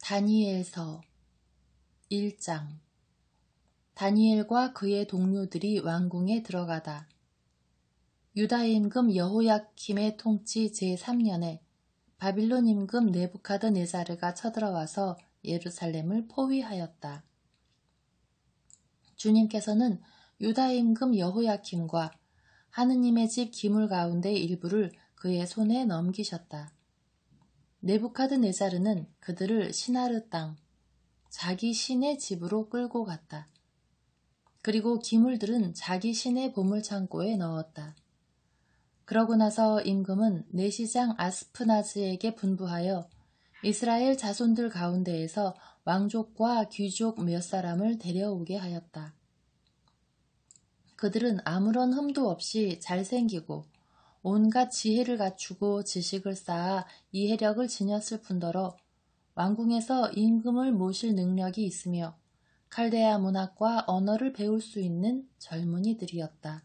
다니엘서 1장. 다니엘과 그의 동료들이 왕궁에 들어가다. 유다 임금 여호야킴의 통치 제3년에 바빌론 임금 느부갓네자르가 쳐들어와서 예루살렘을 포위하였다. 주님께서는 유다 임금 여호야킴과 하느님의 집 기물 가운데 일부를 그의 손에 넘기셨다. 느부갓네자르는 그들을 시나르 땅, 자기 신의 집으로 끌고 갔다. 그리고 기물들은 자기 신의 보물창고에 넣었다. 그러고 나서 임금은 내시장 아스프나즈에게 분부하여 이스라엘 자손들 가운데에서 왕족과 귀족 몇 사람을 데려오게 하였다. 그들은 아무런 흠도 없이 잘생기고 온갖 지혜를 갖추고 지식을 쌓아 이해력을 지녔을 뿐더러 왕궁에서 임금을 모실 능력이 있으며 칼데아 문학과 언어를 배울 수 있는 젊은이들이었다.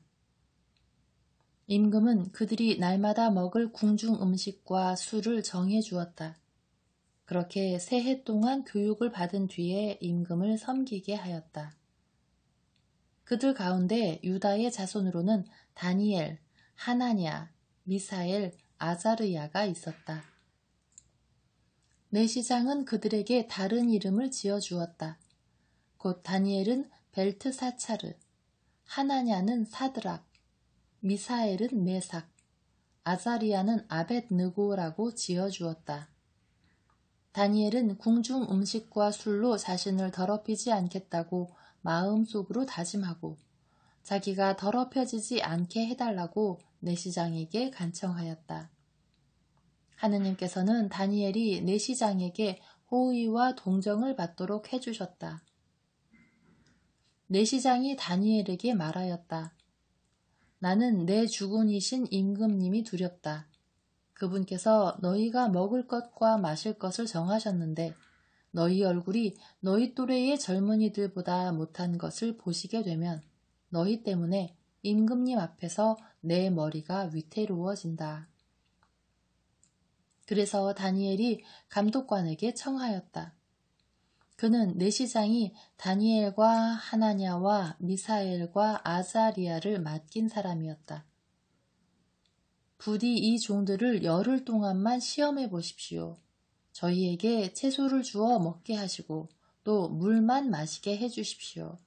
임금은 그들이 날마다 먹을 궁중 음식과 술을 정해 주었다. 그렇게 3해 동안 교육을 받은 뒤에 임금을 섬기게 하였다. 그들 가운데 유다의 자손으로는 다니엘, 하나냐, 미사엘, 아자르야가 있었다. 내시장은 그들에게 다른 이름을 지어주었다. 곧 다니엘은 벨트사차르, 하나냐는 사드락, 미사엘은 메삭, 아자리야는 아벳느고라고 지어주었다. 다니엘은 궁중 음식과 술로 자신을 더럽히지 않겠다고 마음속으로 다짐하고 자기가 더럽혀지지 않게 해달라고 내시장에게 간청하였다. 하느님께서는 다니엘이 내시장에게 호의와 동정을 받도록 해주셨다. 내시장이 다니엘에게 말하였다. 나는 내 주군이신 임금님이 두렵다. 그분께서 너희가 먹을 것과 마실 것을 정하셨는데 너희 얼굴이 너희 또래의 젊은이들보다 못한 것을 보시게 되면 너희 때문에 임금님 앞에서 내 머리가 위태로워진다. 그래서 다니엘이 감독관에게 청하였다. 그는 내시장이 다니엘과 하나냐와 미사엘과 아자리야를 맡긴 사람이었다. 부디 이 종들을 열흘 동안만 시험해 보십시오. 저희에게 채소를 주어 먹게 하시고 또 물만 마시게 해주십시오.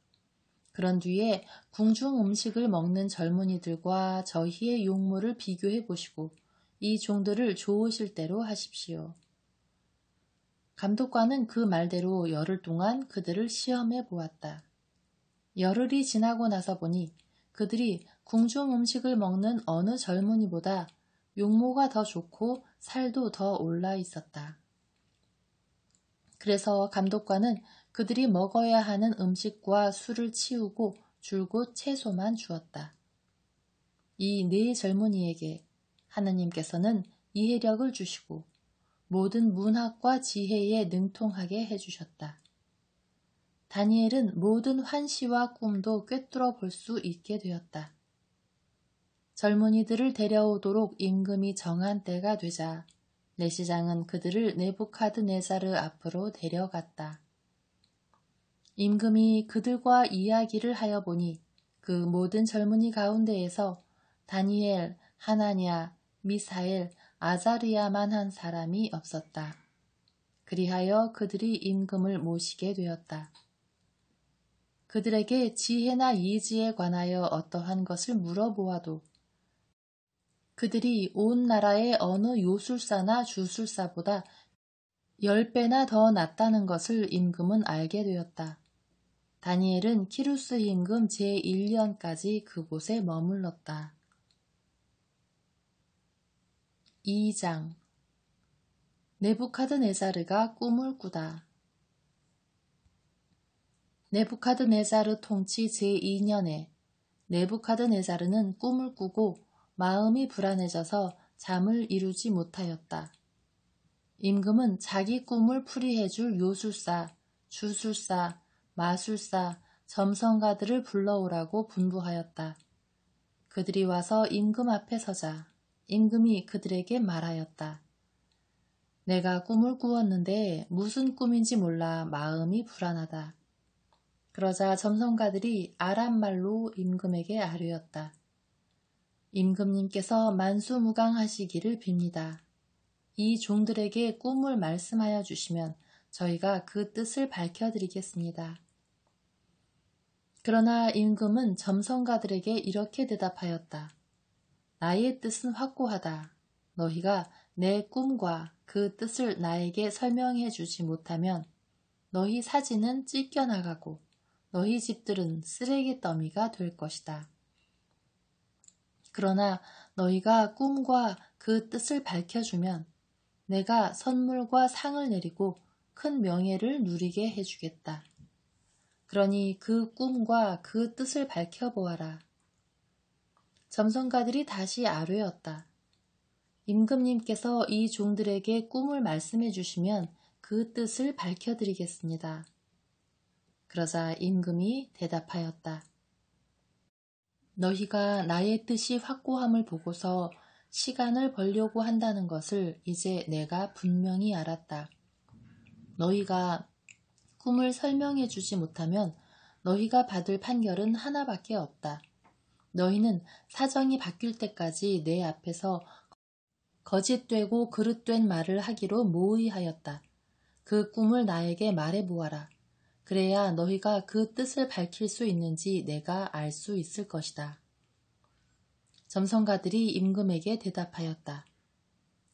그런 뒤에 궁중 음식을 먹는 젊은이들과 저희의 용모를 비교해 보시고 이 종들을 좋으실 대로 하십시오. 감독관은 그 말대로 열흘 동안 그들을 시험해 보았다. 열흘이 지나고 나서 보니 그들이 궁중 음식을 먹는 어느 젊은이보다 용모가 더 좋고 살도 더 올라 있었다. 그래서 감독관은 그들이 먹어야 하는 음식과 술을 치우고 줄곧 채소만 주었다. 이 4 젊은이에게 하느님께서는 이해력을 주시고 모든 문학과 지혜에 능통하게 해주셨다. 다니엘은 모든 환시와 꿈도 꿰뚫어 볼 수 있게 되었다. 젊은이들을 데려오도록 임금이 정한 때가 되자 내시장은 그들을 느부갓네자르 앞으로 데려갔다. 임금이 그들과 이야기를 하여 보니 그 모든 젊은이 가운데에서 다니엘, 하나냐, 미사엘, 아자리야만 한 사람이 없었다. 그리하여 그들이 임금을 모시게 되었다. 그들에게 지혜나 예지에 관하여 어떠한 것을 물어보아도 그들이 온 나라의 어느 요술사나 주술사보다 10배나 더 낫다는 것을 임금은 알게 되었다. 다니엘은 키루스 임금 제1년까지 그곳에 머물렀다. 2장. 느부갓네자르가 꿈을 꾸다. 느부갓네자르 통치 제2년에 느부갓네자르는 꿈을 꾸고 마음이 불안해져서 잠을 이루지 못하였다. 임금은 자기 꿈을 풀이해줄 요술사, 주술사, 마술사, 점성가들을 불러오라고 분부하였다. 그들이 와서 임금 앞에 서자 임금이 그들에게 말하였다. 내가 꿈을 꾸었는데 무슨 꿈인지 몰라 마음이 불안하다. 그러자 점성가들이 아람말로 임금에게 아뢰었다. 임금님께서 만수무강하시기를 빕니다. 이 종들에게 꿈을 말씀하여 주시면 저희가 그 뜻을 밝혀드리겠습니다. 그러나 임금은 점성가들에게 이렇게 대답하였다. 나의 뜻은 확고하다. 너희가 내 꿈과 그 뜻을 나에게 설명해 주지 못하면 너희 사진은 찢겨나가고 너희 집들은 쓰레기 더미가 될 것이다. 그러나 너희가 꿈과 그 뜻을 밝혀주면 내가 선물과 상을 내리고 큰 명예를 누리게 해주겠다. 그러니 그 꿈과 그 뜻을 밝혀보아라. 점성가들이 다시 아뢰었다. 임금님께서 이 종들에게 꿈을 말씀해 주시면 그 뜻을 밝혀드리겠습니다. 그러자 임금이 대답하였다. 너희가 나의 뜻이 확고함을 보고서 시간을 벌려고 한다는 것을 이제 내가 분명히 알았다. 너희가 꿈을 설명해 주지 못하면 너희가 받을 판결은 하나밖에 없다. 너희는 사정이 바뀔 때까지 내 앞에서 거짓되고 그릇된 말을 하기로 모의하였다. 그 꿈을 나에게 말해보아라. 그래야 너희가 그 뜻을 밝힐 수 있는지 내가 알 수 있을 것이다. 점성가들이 임금에게 대답하였다.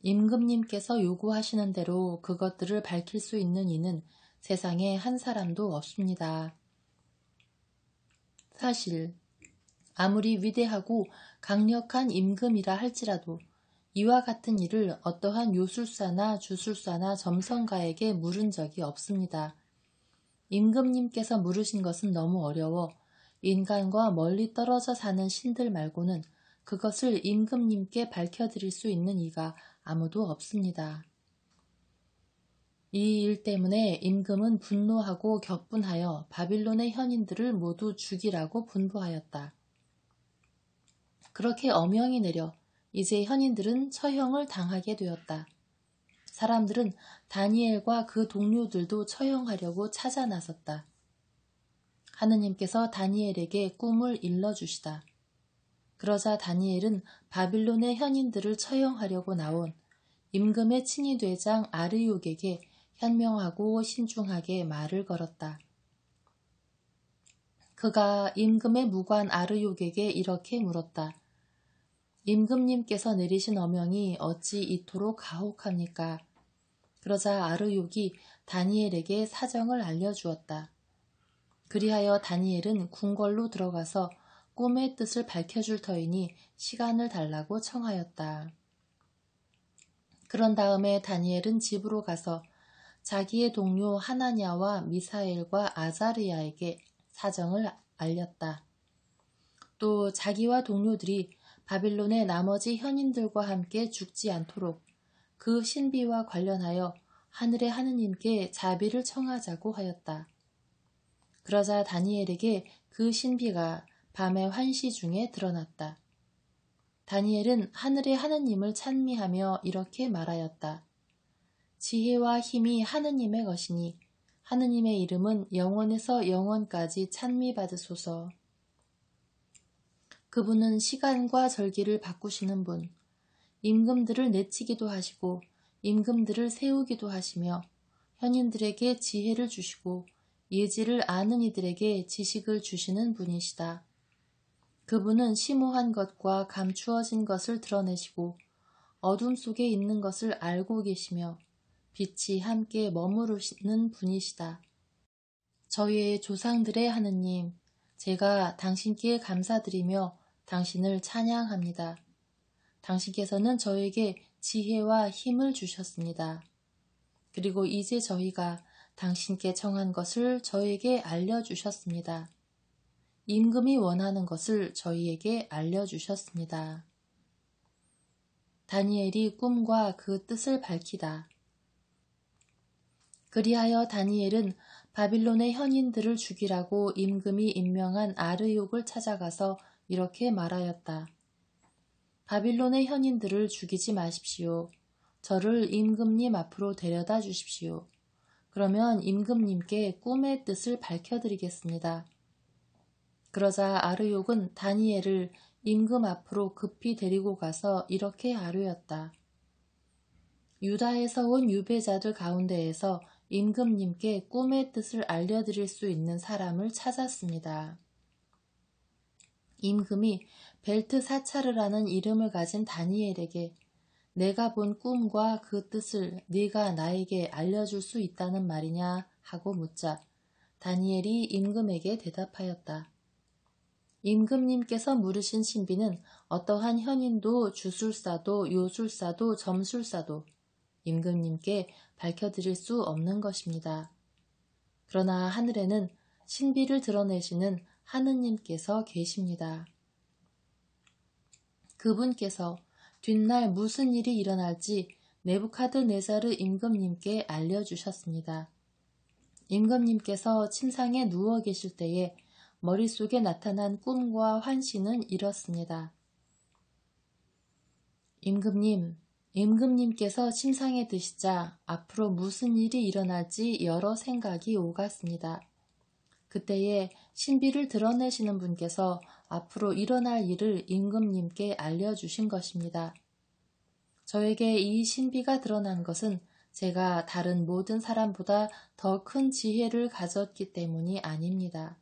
임금님께서 요구하시는 대로 그것들을 밝힐 수 있는 이는 세상에 한 사람도 없습니다. 사실 아무리 위대하고 강력한 임금이라 할지라도 이와 같은 일을 어떠한 요술사나 주술사나 점성가에게 물은 적이 없습니다. 임금님께서 물으신 것은 너무 어려워 인간과 멀리 떨어져 사는 신들 말고는 그것을 임금님께 밝혀드릴 수 있는 이가 아무도 없습니다. 이 일 때문에 임금은 분노하고 격분하여 바빌론의 현인들을 모두 죽이라고 분부하였다. 그렇게 엄형이 내려 이제 현인들은 처형을 당하게 되었다. 사람들은 다니엘과 그 동료들도 처형하려고 찾아 나섰다. 하느님께서 다니엘에게 꿈을 일러주시다. 그러자 다니엘은 바빌론의 현인들을 처형하려고 나온 임금의 친위대장 아르욕에게 현명하고 신중하게 말을 걸었다. 그가 임금의 무관 아르욕에게 이렇게 물었다. 임금님께서 내리신 어명이 어찌 이토록 가혹합니까? 그러자 아르욕이 다니엘에게 사정을 알려주었다. 그리하여 다니엘은 궁궐로 들어가서 꿈의 뜻을 밝혀줄 터이니 시간을 달라고 청하였다. 그런 다음에 다니엘은 집으로 가서 자기의 동료 하나냐와 미사엘과 아자르야에게 사정을 알렸다. 또 자기와 동료들이 바빌론의 나머지 현인들과 함께 죽지 않도록 그 신비와 관련하여 하늘의 하느님께 자비를 청하자고 하였다. 그러자 다니엘에게 그 신비가 밤의 환시 중에 드러났다. 다니엘은 하늘의 하느님을 찬미하며 이렇게 말하였다. 지혜와 힘이 하느님의 것이니 하느님의 이름은 영원에서 영원까지 찬미받으소서. 그분은 시간과 절기를 바꾸시는 분, 임금들을 내치기도 하시고 임금들을 세우기도 하시며 현인들에게 지혜를 주시고 예지를 아는 이들에게 지식을 주시는 분이시다. 그분은 심오한 것과 감추어진 것을 드러내시고 어둠 속에 있는 것을 알고 계시며 빛이 함께 머무르시는 분이시다. 저희의 조상들의 하느님, 제가 당신께 감사드리며 당신을 찬양합니다. 당신께서는 저에게 지혜와 힘을 주셨습니다. 그리고 이제 저희가 당신께 청한 것을 저에게 알려주셨습니다. 임금이 원하는 것을 저희에게 알려주셨습니다. 다니엘이 꿈과 그 뜻을 밝히다. 그리하여 다니엘은 바빌론의 현인들을 죽이라고 임금이 임명한 아르욕을 찾아가서 이렇게 말하였다. 바빌론의 현인들을 죽이지 마십시오. 저를 임금님 앞으로 데려다 주십시오. 그러면 임금님께 꿈의 뜻을 밝혀드리겠습니다. 그러자 아르욕은 다니엘을 임금 앞으로 급히 데리고 가서 이렇게 아뢰었다. 유다에서 온 유배자들 가운데에서 임금님께 꿈의 뜻을 알려드릴 수 있는 사람을 찾았습니다. 임금이 벨트사차르라는 이름을 가진 다니엘에게 내가 본 꿈과 그 뜻을 네가 나에게 알려줄 수 있다는 말이냐 하고 묻자 다니엘이 임금에게 대답하였다. 임금님께서 물으신 신비는 어떠한 현인도 주술사도 요술사도 점술사도 임금님께 밝혀드릴 수 없는 것입니다. 그러나 하늘에는 신비를 드러내시는 하느님께서 계십니다. 그분께서 뒷날 무슨 일이 일어날지 네부카드네자르 임금님께 알려주셨습니다. 임금님께서 침상에 누워 계실 때에 머릿속에 나타난 꿈과 환시는 이렇습니다. 임금님께서 침상에 드시자 앞으로 무슨 일이 일어날지 여러 생각이 오갔습니다. 그때에 신비를 드러내시는 분께서 앞으로 일어날 일을 임금님께 알려주신 것입니다. 저에게 이 신비가 드러난 것은 제가 다른 모든 사람보다 더 큰 지혜를 가졌기 때문이 아닙니다.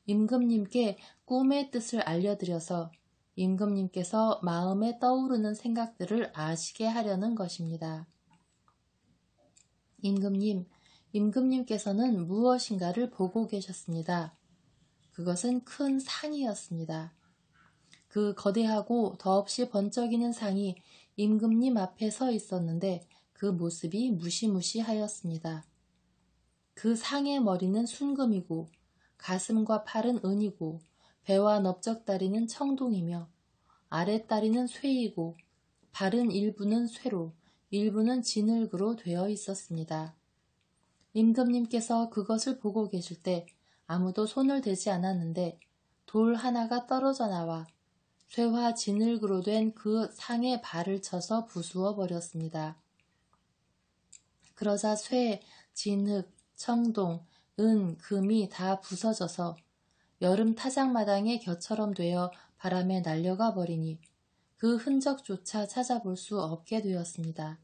임금님께 꿈의 뜻을 알려드려서 임금님께서 마음에 떠오르는 생각들을 아시게 하려는 것입니다. 임금님께서는 무엇인가를 보고 계셨습니다. 그것은 큰 상이었습니다. 그 거대하고 더없이 번쩍이는 상이 임금님 앞에 서 있었는데 그 모습이 무시무시하였습니다. 그 상의 머리는 순금이고 가슴과 팔은 은이고 배와 넓적다리는 청동이며 아랫다리는 쇠이고 발은 일부는 쇠로 일부는 진흙으로 되어 있었습니다. 임금님께서 그것을 보고 계실 때 아무도 손을 대지 않았는데 돌 하나가 떨어져 나와 쇠와 진흙으로 된 그 상의 발을 쳐서 부수어 버렸습니다. 그러자 쇠, 진흙, 청동, 은, 금이 다 부서져서 여름 타작마당의 겨처럼 되어 바람에 날려가 버리니 그 흔적조차 찾아볼 수 없게 되었습니다.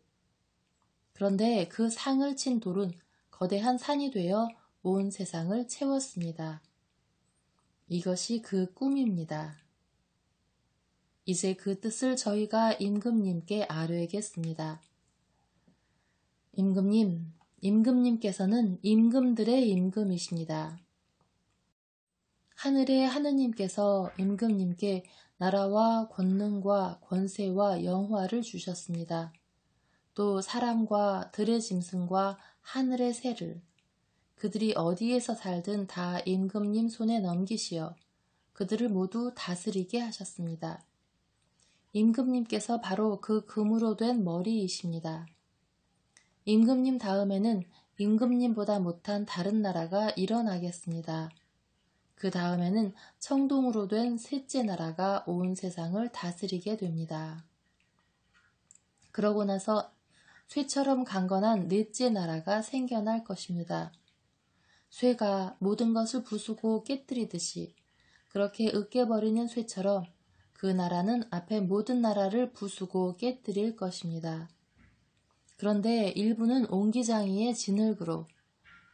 그런데 그 상을 친 돌은 거대한 산이 되어 온 세상을 채웠습니다. 이것이 그 꿈입니다. 이제 그 뜻을 저희가 임금님께 아뢰겠습니다. 임금님께서는 임금들의 임금이십니다. 하늘의 하느님께서 임금님께 나라와 권능과 권세와 영화를 주셨습니다. 또 사람과 들의 짐승과 하늘의 새를 그들이 어디에서 살든 다 임금님 손에 넘기시어 그들을 모두 다스리게 하셨습니다. 임금님께서 바로 그 금으로 된 머리이십니다. 임금님 다음에는 임금님보다 못한 다른 나라가 일어나겠습니다. 그 다음에는 청동으로 된 셋째 나라가 온 세상을 다스리게 됩니다. 그러고 나서 쇠처럼 강건한 넷째 나라가 생겨날 것입니다. 쇠가 모든 것을 부수고 깨뜨리듯이 그렇게 으깨버리는 쇠처럼 그 나라는 앞에 모든 나라를 부수고 깨뜨릴 것입니다. 그런데 일부는 옹기장이의 진흙으로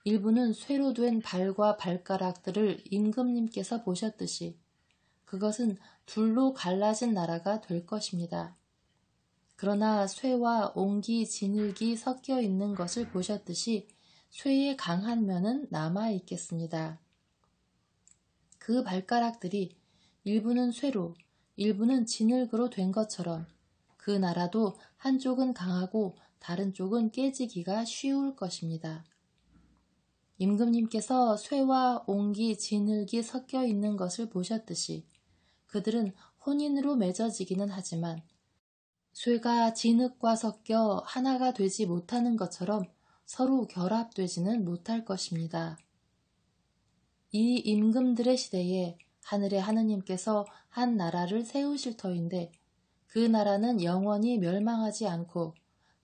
일부는 쇠로 된 발과 발가락들을 임금님께서 보셨듯이 그것은 둘로 갈라진 나라가 될 것입니다. 그러나 쇠와 옹기, 진흙이 섞여 있는 것을 보셨듯이 쇠의 강한 면은 남아있겠습니다. 그 발가락들이 일부는 쇠로 일부는 진흙으로 된 것처럼 그 나라도 한쪽은 강하고 다른 쪽은 깨지기가 쉬울 것입니다. 임금님께서 쇠와 옹기, 진흙이 섞여 있는 것을 보셨듯이 그들은 혼인으로 맺어지기는 하지만 쇠가 진흙과 섞여 하나가 되지 못하는 것처럼 서로 결합되지는 못할 것입니다. 이 임금들의 시대에 하늘의 하느님께서 한 나라를 세우실 터인데 그 나라는 영원히 멸망하지 않고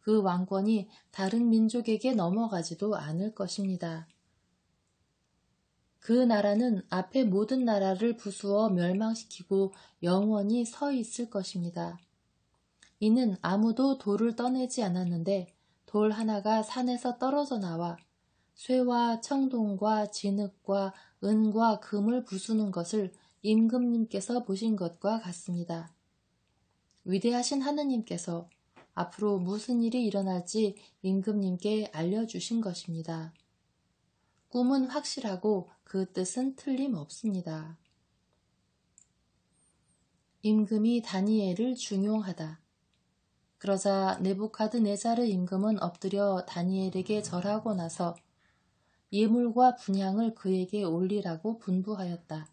그 왕권이 다른 민족에게 넘어가지도 않을 것입니다. 그 나라는 앞에 모든 나라를 부수어 멸망시키고 영원히 서 있을 것입니다. 이는 아무도 돌을 떠내지 않았는데 돌 하나가 산에서 떨어져 나와 쇠와 청동과 진흙과 은과 금을 부수는 것을 임금님께서 보신 것과 같습니다. 위대하신 하느님께서 앞으로 무슨 일이 일어날지 임금님께 알려주신 것입니다. 꿈은 확실하고 그 뜻은 틀림없습니다. 임금이 다니엘을 중용하다. 그러자 네부카드네자르 임금은 엎드려 다니엘에게 절하고 나서 예물과 분향을 그에게 올리라고 분부하였다.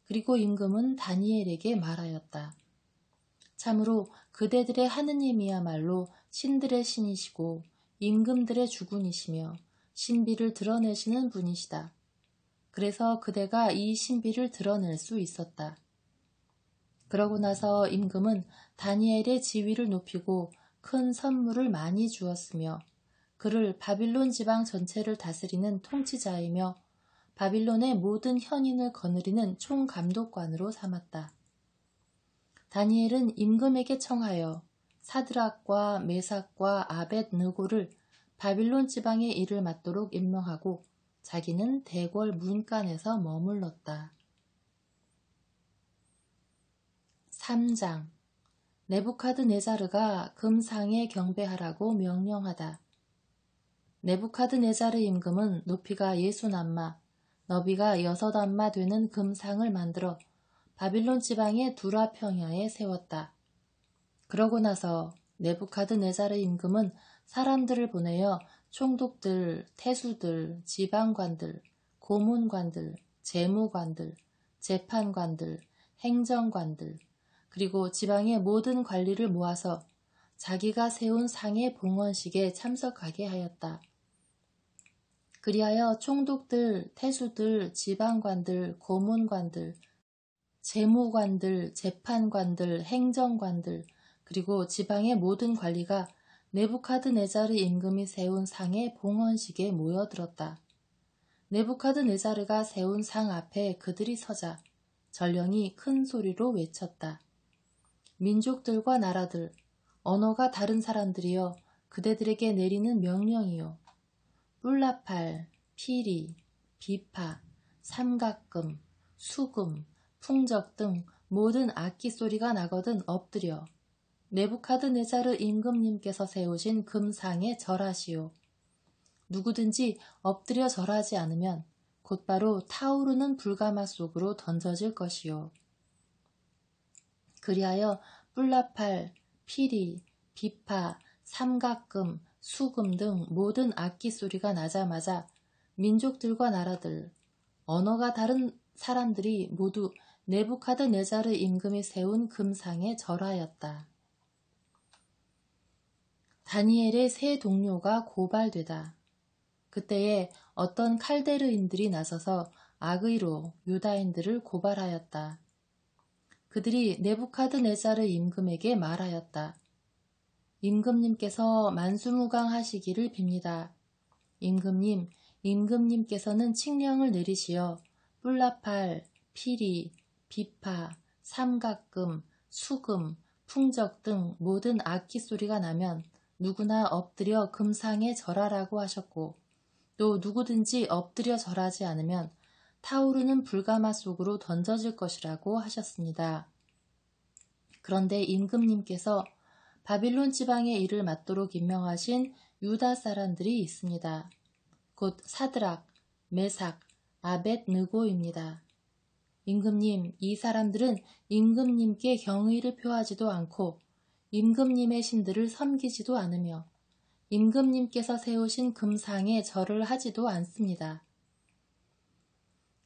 그리고 임금은 다니엘에게 말하였다. 참으로 그대들의 하느님이야말로 신들의 신이시고 임금들의 주군이시며 신비를 드러내시는 분이시다. 그래서 그대가 이 신비를 드러낼 수 있었다. 그러고 나서 임금은 다니엘의 지위를 높이고 큰 선물을 많이 주었으며 그를 바빌론 지방 전체를 다스리는 통치자이며 바빌론의 모든 현인을 거느리는 총감독관으로 삼았다. 다니엘은 임금에게 청하여 사드락과 메삭과 아벳느고를 바빌론 지방의 일을 맡도록 임명하고 자기는 대궐 문간에서 머물렀다. 3장 네부카드네자르가 금상에 경배하라고 명령하다. 네부카드네자르 임금은 높이가 60안마, 너비가 6안마 되는 금상을 만들어 바빌론 지방의 두라 평야에 세웠다. 그러고 나서 네부카드네자르 임금은 사람들을 보내어 총독들, 태수들, 지방관들, 고문관들, 재무관들, 재판관들, 행정관들, 그리고 지방의 모든 관리를 모아서 자기가 세운 상의 봉헌식에 참석하게 하였다. 그리하여 총독들, 태수들, 지방관들, 고문관들, 재무관들, 재판관들, 행정관들, 그리고 지방의 모든 관리가 네부카드네자르 임금이 세운 상의 봉헌식에 모여들었다. 네부카드네자르가 세운 상 앞에 그들이 서자 전령이 큰 소리로 외쳤다. 민족들과 나라들, 언어가 다른 사람들이여 그대들에게 내리는 명령이요. 뿔라팔, 피리, 비파, 삼각금, 수금, 풍적 등 모든 악기 소리가 나거든 엎드려 네부카드네자르 임금님께서 세우신 금상에 절하시오. 누구든지 엎드려 절하지 않으면 곧바로 타오르는 불가마 속으로 던져질 것이요. 그리하여 뿔라팔, 피리, 비파, 삼각금, 수금 등 모든 악기 소리가 나자마자 민족들과 나라들, 언어가 다른 사람들이 모두 네부카드네자르 임금이 세운 금상에 절하였다. 다니엘의 세 동료가 고발되다. 그때에 어떤 칼데르인들이 나서서 악의로 유다인들을 고발하였다. 그들이 네부카드네자르 임금에게 말하였다. 임금님께서 만수무강하시기를 빕니다. 임금님께서는 칙령을 내리시어 뿔라팔, 피리, 비파, 삼각금, 수금, 풍적 등 모든 악기 소리가 나면 누구나 엎드려 금상에 절하라고 하셨고 또 누구든지 엎드려 절하지 않으면 타오르는 불가마 속으로 던져질 것이라고 하셨습니다. 그런데 임금님께서 바빌론 지방의 일을 맡도록 임명하신 유다 사람들이 있습니다. 곧 사드락, 메삭, 아벳느고입니다. 임금님, 이 사람들은 임금님께 경의를 표하지도 않고 임금님의 신들을 섬기지도 않으며 임금님께서 세우신 금상에 절을 하지도 않습니다.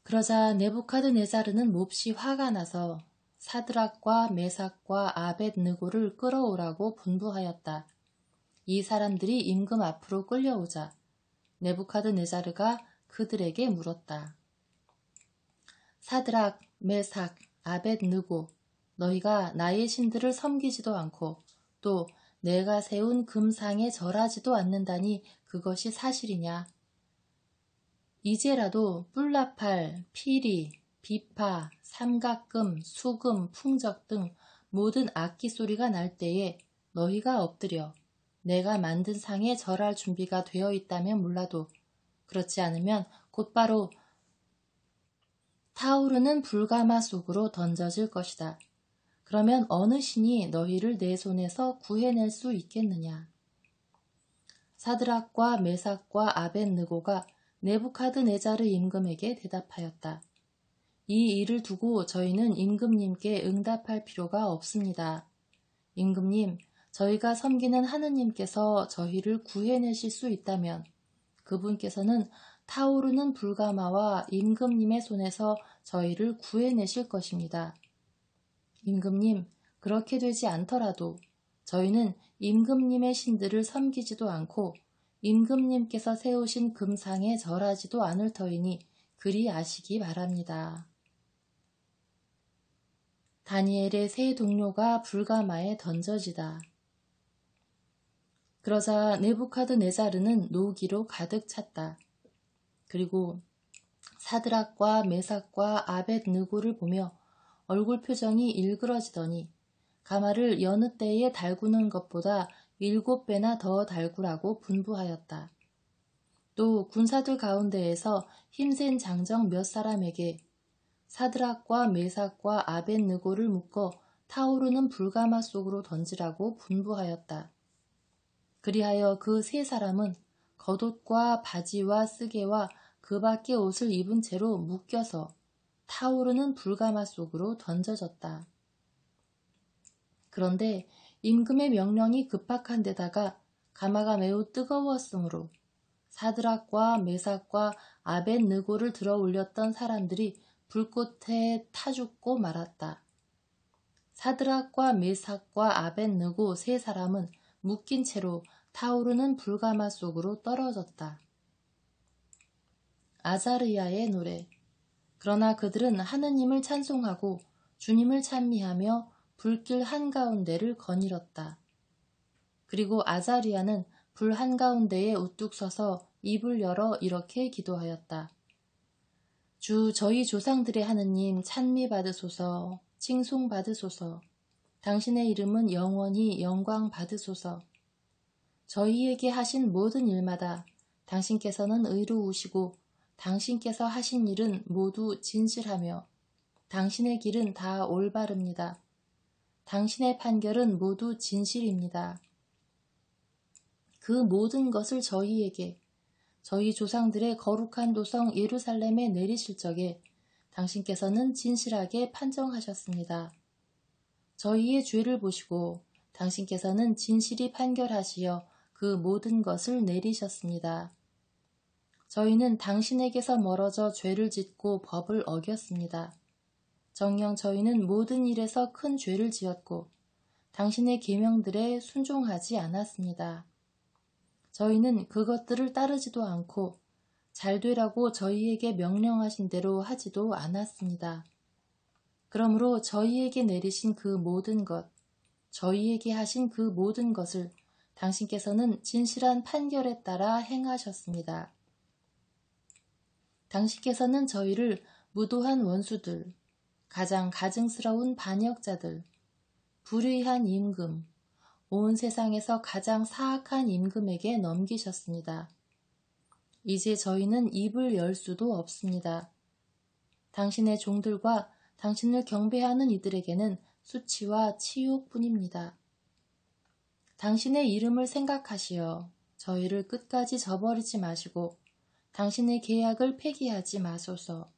그러자 네부카드네자르는 몹시 화가 나서 사드락과 메삭과 아벳느고를 끌어오라고 분부하였다. 이 사람들이 임금 앞으로 끌려오자 네부카드네자르가 그들에게 물었다. 사드락, 메삭, 아벳느고, 너희가 나의 신들을 섬기지도 않고 또 내가 세운 금상에 절하지도 않는다니 그것이 사실이냐? 이제라도 뿔나팔, 피리, 비파, 삼각금, 수금, 풍적 등 모든 악기 소리가 날 때에 너희가 엎드려 내가 만든 상에 절할 준비가 되어 있다면 몰라도 그렇지 않으면 곧바로 타오르는 불가마 속으로 던져질 것이다. 그러면 어느 신이 너희를 내 손에서 구해낼 수 있겠느냐? 사드락과 메삭과 아벳느고가 네부카드네자르 임금에게 대답하였다. 이 일을 두고 저희는 임금님께 응답할 필요가 없습니다. 임금님, 저희가 섬기는 하느님께서 저희를 구해내실 수 있다면 그분께서는 타오르는 불가마와 임금님의 손에서 저희를 구해내실 것입니다. 임금님, 그렇게 되지 않더라도 저희는 임금님의 신들을 섬기지도 않고 임금님께서 세우신 금상에 절하지도 않을 터이니 그리 아시기 바랍니다. 다니엘의 세 동료가 불가마에 던져지다. 그러자 네부카드네자르는 노기로 가득 찼다. 그리고 사드락과 메삭과 아벳느고를 보며 얼굴 표정이 일그러지더니 가마를 여느 때에 달구는 것보다 7배나 더 달구라고 분부하였다. 또 군사들 가운데에서 힘센 장정 몇 사람에게 사드락과 메삭과 아벳느고를 묶어 타오르는 불가마 속으로 던지라고 분부하였다. 그리하여 그 세 사람은 겉옷과 바지와 쓰개와 그 밖의 옷을 입은 채로 묶여서 타오르는 불가마 속으로 던져졌다. 그런데 임금의 명령이 급박한 데다가 가마가 매우 뜨거웠으므로 사드락과 메삭과 아벳느고를 들어 올렸던 사람들이 불꽃에 타 죽고 말았다. 사드락과 메삭과 아벳느고 세 사람은 묶인 채로 타오르는 불가마 속으로 떨어졌다. 아자르야의 노래. 그러나 그들은 하느님을 찬송하고 주님을 찬미하며 불길 한가운데를 거닐었다. 그리고 아자리야는 불 한가운데에 우뚝 서서 입을 열어 이렇게 기도하였다. 주 저희 조상들의 하느님 찬미 받으소서, 칭송 받으소서. 당신의 이름은 영원히 영광 받으소서. 저희에게 하신 모든 일마다 당신께서는 의로우시고 당신께서 하신 일은 모두 진실하며 당신의 길은 다 올바릅니다. 당신의 판결은 모두 진실입니다. 그 모든 것을 저희에게 저희 조상들의 거룩한 도성 예루살렘에 내리실 적에 당신께서는 진실하게 판정하셨습니다. 저희의 죄를 보시고 당신께서는 진실이 판결하시어 그 모든 것을 내리셨습니다. 저희는 당신에게서 멀어져 죄를 짓고 법을 어겼습니다. 정녕 저희는 모든 일에서 큰 죄를 지었고 당신의 계명들에 순종하지 않았습니다. 저희는 그것들을 따르지도 않고 잘되라고 저희에게 명령하신 대로 하지도 않았습니다. 그러므로 저희에게 내리신 그 모든 것, 저희에게 하신 그 모든 것을 당신께서는 진실한 판결에 따라 행하셨습니다. 당신께서는 저희를 무도한 원수들, 가장 가증스러운 반역자들, 불의한 임금, 온 세상에서 가장 사악한 임금에게 넘기셨습니다. 이제 저희는 입을 열 수도 없습니다. 당신의 종들과 당신을 경배하는 이들에게는 수치와 치욕뿐입니다. 당신의 이름을 생각하시어 저희를 끝까지 저버리지 마시고 당신의 계약을 폐기하지 마소서.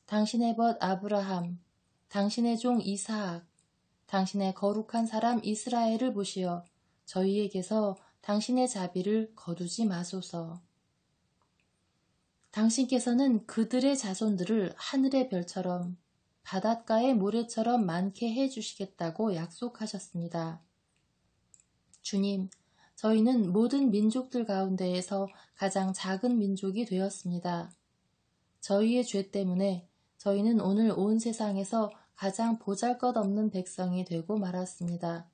당신의 벗 아브라함, 당신의 종 이사악, 당신의 거룩한 사람 이스라엘을 보시어 저희에게서 당신의 자비를 거두지 마소서. 당신께서는 그들의 자손들을 하늘의 별처럼 바닷가의 모래처럼 많게 해주시겠다고 약속하셨습니다. 주님, 저희는 모든 민족들 가운데에서 가장 작은 민족이 되었습니다. 저희의 죄 때문에 저희는 오늘 온 세상에서 가장 보잘것없는 백성이 되고 말았습니다.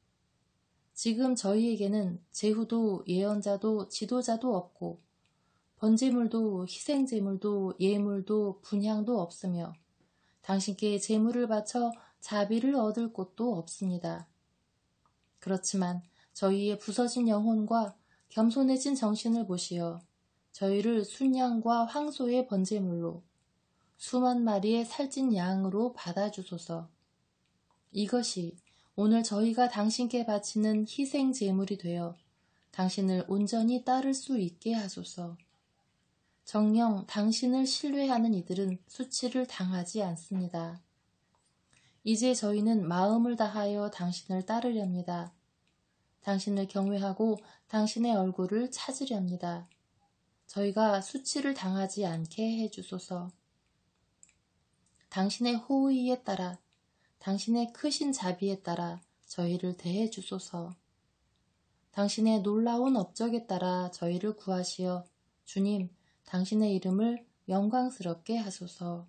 지금 저희에게는 제후도 예언자도 지도자도 없고 번제물도 희생제물도 예물도 분향도 없으며 당신께 제물을 바쳐 자비를 얻을 곳도 없습니다. 그렇지만 저희의 부서진 영혼과 겸손해진 정신을 보시어 저희를 순양과 황소의 번제물로 수만 마리의 살찐 양으로 받아주소서. 이것이 오늘 저희가 당신께 바치는 희생 제물이 되어 당신을 온전히 따를 수 있게 하소서. 정녕 당신을 신뢰하는 이들은 수치를 당하지 않습니다. 이제 저희는 마음을 다하여 당신을 따르렵니다. 당신을 경외하고 당신의 얼굴을 찾으렵니다. 저희가 수치를 당하지 않게 해주소서. 당신의 호의에 따라 당신의 크신 자비에 따라 저희를 대해 주소서. 당신의 놀라운 업적에 따라 저희를 구하시어 주님, 당신의 이름을 영광스럽게 하소서.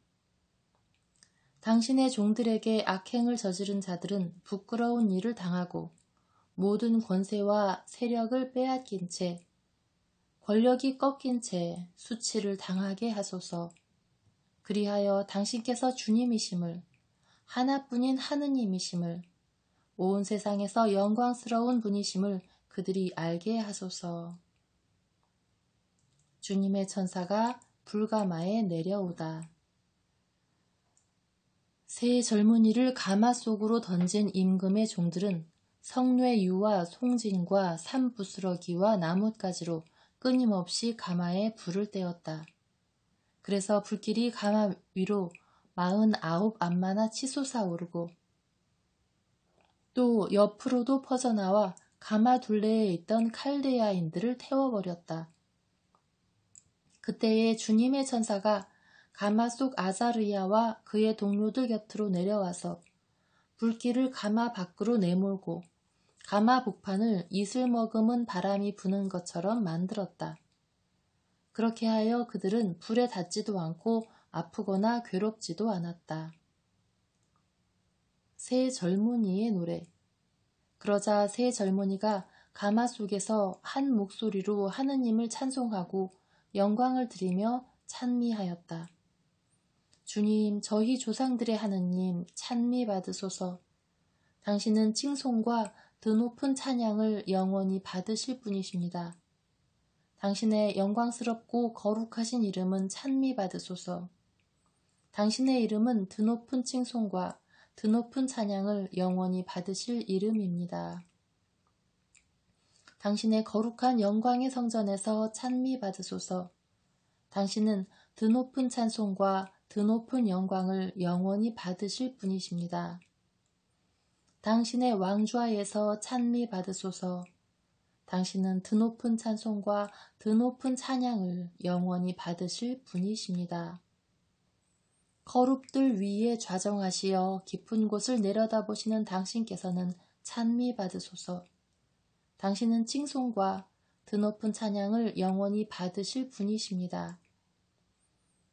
당신의 종들에게 악행을 저지른 자들은 부끄러운 일을 당하고 모든 권세와 세력을 빼앗긴 채 권력이 꺾인 채 수치를 당하게 하소서. 그리하여 당신께서 주님이심을 하나뿐인 하느님이심을 온 세상에서 영광스러운 분이심을 그들이 알게 하소서. 주님의 천사가 불가마에 내려오다. 새 젊은이를 가마 속으로 던진 임금의 종들은 성뇌유와 송진과 산부스러기와 나뭇가지로 끊임없이 가마에 불을 떼었다. 그래서 불길이 가마 위로 49 암마나 치솟아 오르고 또 옆으로도 퍼져나와 가마 둘레에 있던 칼데야인들을 태워버렸다. 그때에 주님의 천사가 가마 속 아자르야와 그의 동료들 곁으로 내려와서 불길을 가마 밖으로 내몰고 가마 복판을 이슬 머금은 바람이 부는 것처럼 만들었다. 그렇게 하여 그들은 불에 닿지도 않고 아프거나 괴롭지도 않았다. 새 젊은이의 노래. 그러자 새 젊은이가 가마 속에서 한 목소리로 하느님을 찬송하고 영광을 드리며 찬미하였다. 주님, 저희 조상들의 하느님, 찬미 받으소서. 당신은 칭송과 드높은 찬양을 영원히 받으실 분이십니다. 당신의 영광스럽고 거룩하신 이름은 찬미 받으소서. 당신의 이름은 드높은 칭송과 드높은 찬양을 영원히 받으실 이름입니다. 당신의 거룩한 영광의 성전에서 찬미 받으소서. 당신은 드높은 찬송과 드높은 영광을 영원히 받으실 분이십니다. 당신의 왕좌에서 찬미 받으소서. 당신은 드높은 찬송과 드높은 찬양을 영원히 받으실 분이십니다. 거룹들 위에 좌정하시어 깊은 곳을 내려다보시는 당신께서는 찬미 받으소서. 당신은 칭송과 드높은 찬양을 영원히 받으실 분이십니다.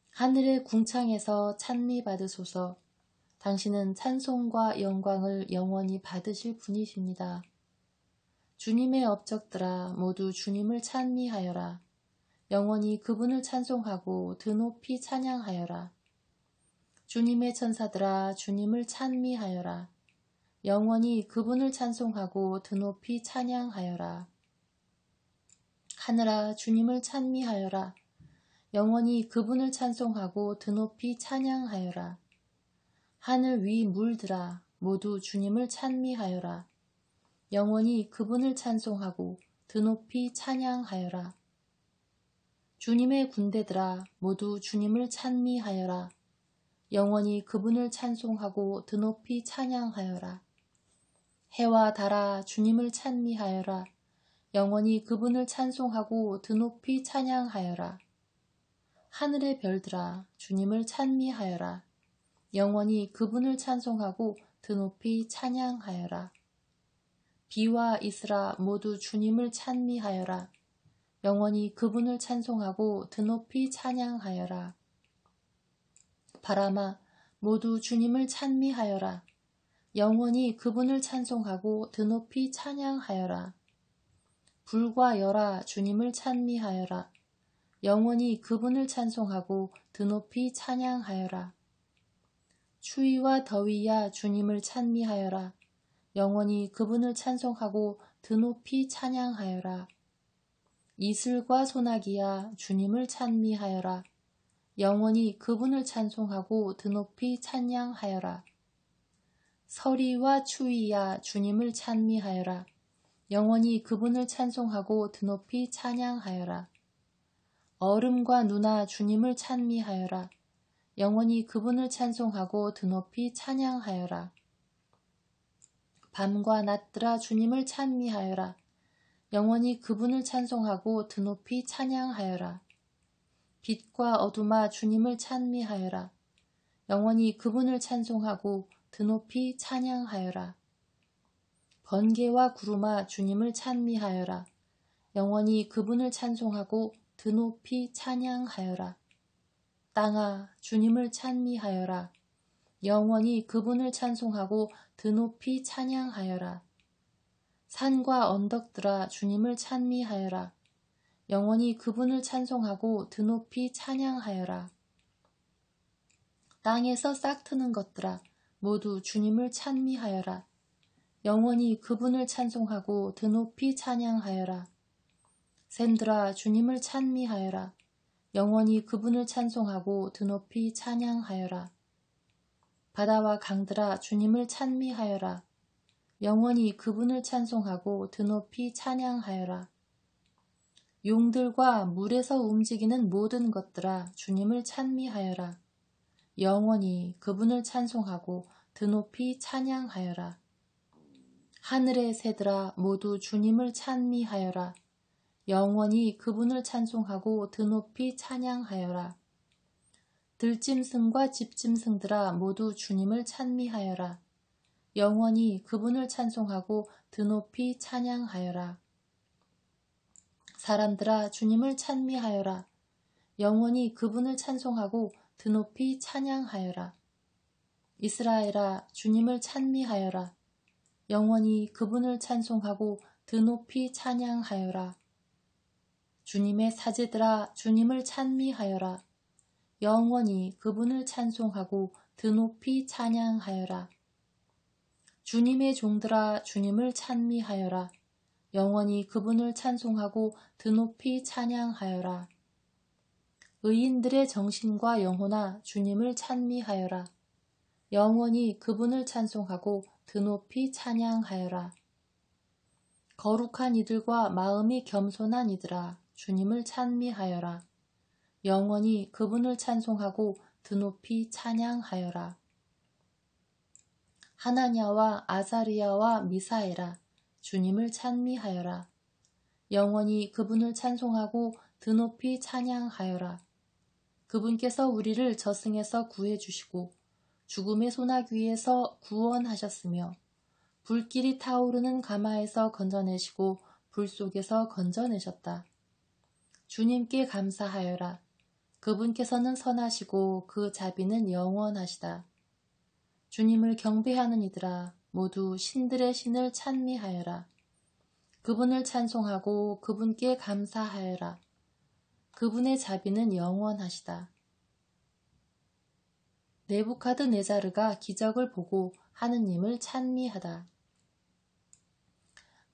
하늘의 궁창에서 찬미 받으소서. 당신은 찬송과 영광을 영원히 받으실 분이십니다. 주님의 업적들아 모두 주님을 찬미하여라. 영원히 그분을 찬송하고 드높이 찬양하여라. 주님의 천사들아 주님을 찬미하여라. 영원히 그분을 찬송하고 드높이 찬양하여라. 하늘아 주님을 찬미하여라. 영원히 그분을 찬송하고 드높이 찬양하여라. 하늘 위 물들아 모두 주님을 찬미하여라. 영원히 그분을 찬송하고 드높이 찬양하여라. 주님의 군대들아 모두 주님을 찬미하여라. 영원히 그분을 찬송하고 드높이 찬양하여라. 해와 달아 주님을 찬미하여라. 영원히 그분을 찬송하고 드높이 찬양하여라. 하늘의 별들아 주님을 찬미하여라. 영원히 그분을 찬송하고 드높이 찬양하여라. 비와 이슬아 모두 주님을 찬미하여라. 영원히 그분을 찬송하고 드높이 찬양하여라. 바람아 모두 주님을 찬미하여라. 영원히 그분을 찬송하고 드높이 찬양하여라. 불과 열아 주님을 찬미하여라. 영원히 그분을 찬송하고 드높이 찬양하여라. 추위와 더위야 주님을 찬미하여라. 영원히 그분을 찬송하고 드높이 찬양하여라. 이슬과 소나기야 주님을 찬미하여라. 영원히 그분을 찬송하고 드높이 찬양하여라. 서리와 추위야 주님을 찬미하여라. 영원히 그분을 찬송하고 드높이 찬양하여라. 얼음과 누나 주님을 찬미하여라. 영원히 그분을 찬송하고 드높이 찬양하여라. 밤과 낮들아 주님을 찬미하여라. 영원히 그분을 찬송하고 드높이 찬양하여라. 빛과 어둠아 주님을 찬미하여라. 영원히 그분을 찬송하고 드높이 찬양하여라. 번개와 구름아 주님을 찬미하여라. 영원히 그분을 찬송하고 드높이 찬양하여라. 땅아 주님을 찬미하여라. 영원히 그분을 찬송하고 드높이 찬양하여라. 산과 언덕들아 주님을 찬미하여라. 영원히 그분을 찬송하고 드높이 찬양하여라. 땅에서 싹트는 것들아 모두 주님을 찬미하여라. 영원히 그분을 찬송하고 드높이 찬양하여라. 샘들아 주님을 찬미하여라. 영원히 그분을 찬송하고 드높이 찬양하여라. 바다와 강들아 주님을 찬미하여라. 영원히 그분을 찬송하고 드높이 찬양하여라. 용들과 물에서 움직이는 모든 것들아 주님을 찬미하여라. 영원히 그분을 찬송하고 드높이 찬양하여라. 하늘의 새들아 모두 주님을 찬미하여라. 영원히 그분을 찬송하고 드높이 찬양하여라. 들짐승과 집짐승들아 모두 주님을 찬미하여라. 영원히 그분을 찬송하고 드높이 찬양하여라. 사람들아 주님을 찬미하여라. 영원히 그분을 찬송하고 드높이 찬양하여라. 이스라엘아 주님을 찬미하여라. 영원히 그분을 찬송하고 드높이 찬양하여라. 주님의 사제들아 주님을 찬미하여라. 영원히 그분을 찬송하고 드높이 찬양하여라. 주님의 종들아 주님을 찬미하여라. 영원히 그분을 찬송하고 드높이 찬양하여라. 의인들의 정신과 영혼아 주님을 찬미하여라. 영원히 그분을 찬송하고 드높이 찬양하여라. 거룩한 이들과 마음이 겸손한 이들아 주님을 찬미하여라. 영원히 그분을 찬송하고 드높이 찬양하여라. 하나냐와 아사리야와 미사엘아 주님을 찬미하여라. 영원히 그분을 찬송하고 드높이 찬양하여라. 그분께서 우리를 저승에서 구해주시고 죽음의 소나귀에서 구원하셨으며 불길이 타오르는 가마에서 건져내시고 불 속에서 건져내셨다. 주님께 감사하여라. 그분께서는 선하시고 그 자비는 영원하시다. 주님을 경배하는 이들아 모두 신들의 신을 찬미하여라. 그분을 찬송하고 그분께 감사하여라. 그분의 자비는 영원하시다. 네부카드네자르가 기적을 보고 하느님을 찬미하다.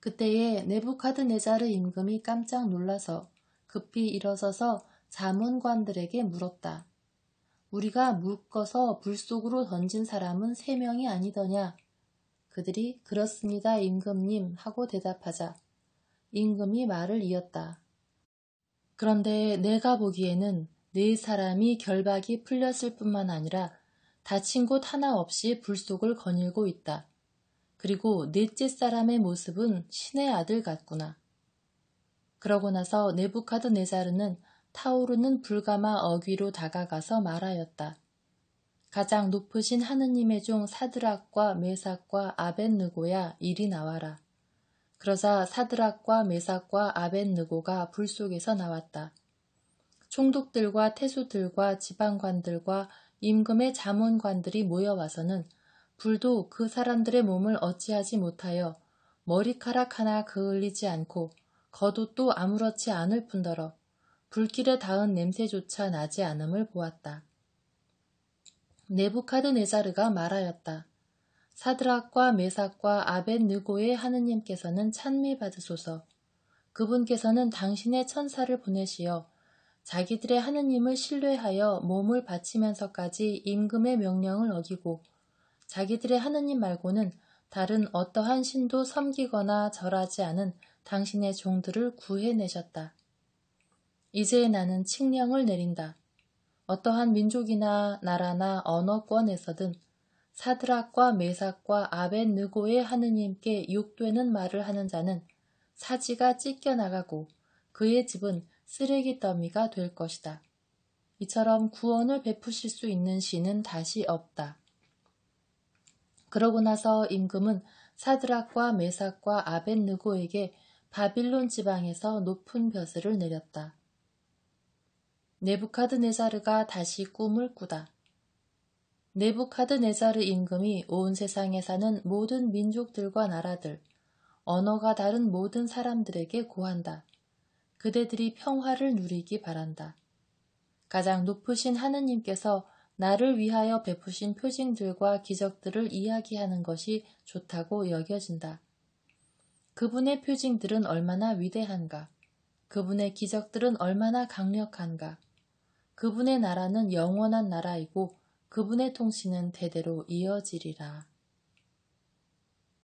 그때에 네부카드네자르 임금이 깜짝 놀라서 급히 일어서서 자문관들에게 물었다. 우리가 묶어서 불 속으로 던진 사람은 3명이 아니더냐? 그들이 그렇습니다 임금님 하고 대답하자 임금이 말을 이었다. 그런데 내가 보기에는 4사람이 결박이 풀렸을 뿐만 아니라 다친 곳 하나 없이 불 속을 거닐고 있다. 그리고 4째 사람의 모습은 신의 아들 같구나. 그러고 나서 네부카드네자르는 타오르는 불가마 어귀로 다가가서 말하였다. 가장 높으신 하느님의 종 사드락과 메삭과 아벳느고야 이리 나와라. 그러자 사드락과 메삭과 아벳느고가 불 속에서 나왔다. 총독들과 태수들과 지방관들과 임금의 자문관들이 모여와서는 불도 그 사람들의 몸을 어찌하지 못하여 머리카락 하나 그을리지 않고 겉옷도 아무렇지 않을 뿐더러 불길에 닿은 냄새조차 나지 않음을 보았다. 네부카드네자르가 말하였다. 사드락과 메삭과 아벳느고의 하느님께서는 찬미받으소서. 그분께서는 당신의 천사를 보내시어 자기들의 하느님을 신뢰하여 몸을 바치면서까지 임금의 명령을 어기고 자기들의 하느님 말고는 다른 어떠한 신도 섬기거나 절하지 않은 당신의 종들을 구해내셨다. 이제 나는 칙령을 내린다. 어떠한 민족이나 나라나 언어권에서든 사드락과 메삭과 아벳느고의 하느님께 욕되는 말을 하는 자는 사지가 찢겨나가고 그의 집은 쓰레기 더미가 될 것이다. 이처럼 구원을 베푸실 수 있는 신은 다시 없다. 그러고 나서 임금은 사드락과 메삭과 아벳느고에게 바빌론 지방에서 높은 벼슬을 내렸다. 네부카드네자르가 다시 꿈을 꾸다. 네부카드네자르 임금이 온 세상에 사는 모든 민족들과 나라들, 언어가 다른 모든 사람들에게 고한다. 그대들이 평화를 누리기 바란다. 가장 높으신 하느님께서 나를 위하여 베푸신 표징들과 기적들을 이야기하는 것이 좋다고 여겨진다. 그분의 표징들은 얼마나 위대한가? 그분의 기적들은 얼마나 강력한가? 그분의 나라는 영원한 나라이고 그분의 통치는 대대로 이어지리라.